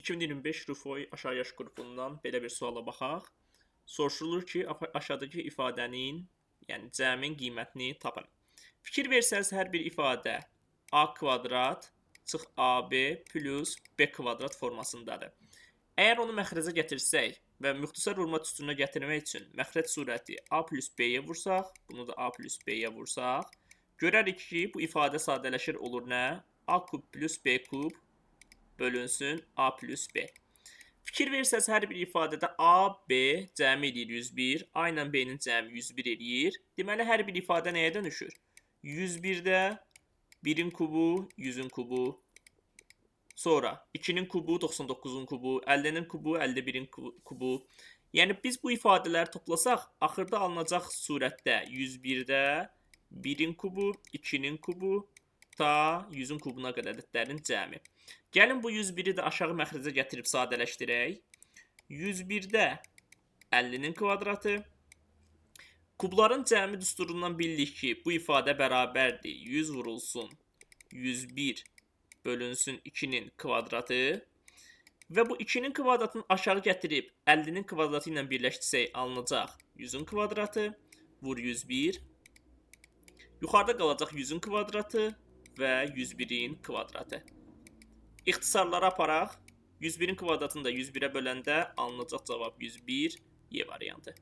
2025 Rufoy aşağı yaş qrupundan belə bir suala baxaq. Soruşulur ki, aşağıdakı ifadənin, yəni cəmin qiymətini tapın. Fikir versəz, hər bir ifadə a kvadrat çıx ab plus b kvadrat formasındadır. Əgər onu məxrəcə gətirsək və müxtəsər vurma üstünə gətirmək üçün məxrəc surəti a plus b-yə vursaq, bunu da a plus b-yə vursaq, görərik ki, bu ifadə sadələşir olur nə? A kub plus b kub bölünsün a plus b. Fikir versəz, hər bir ifadədə a, b cəmi edir 101, a ilə b-nin cəmi 101 eləyir. Deməli, hər bir ifadə nəyə dönüşür? 101-də 1-in kubu, 100-ün kubu, sonra 2-nin kubu, 99-un kubu, 50-nin kubu, 51-in kubu. Yəni, biz bu ifadələri toplasaq, axırda alınacaq surətdə 101-də 1-in kubu, 2-nin kubu, ta 100-ün kubuna qədər ədədlərin cəmi. Gəlin bu 101-i də aşağı məxrəcə gətirib sadələşdirək. 101-də 50-nin kvadratı. Kubların cəmi düsturundan bildik ki, bu ifadə bərabərdir. 100 vurulsun 101 bölünsün 2-nin kvadratı. Və bu 2-nin kvadratını aşağı gətirib 50-nin kvadratı ilə birləşdirsək alınacaq 100-ün kvadratı. Vur 101. Yuxarıda qalacaq 100-ün kvadratı və 101-in kvadratı. İxtisarlara aparaq. 101-in kvadratını da 101-ə böləndə alınacaq cavab 101 Y variantı.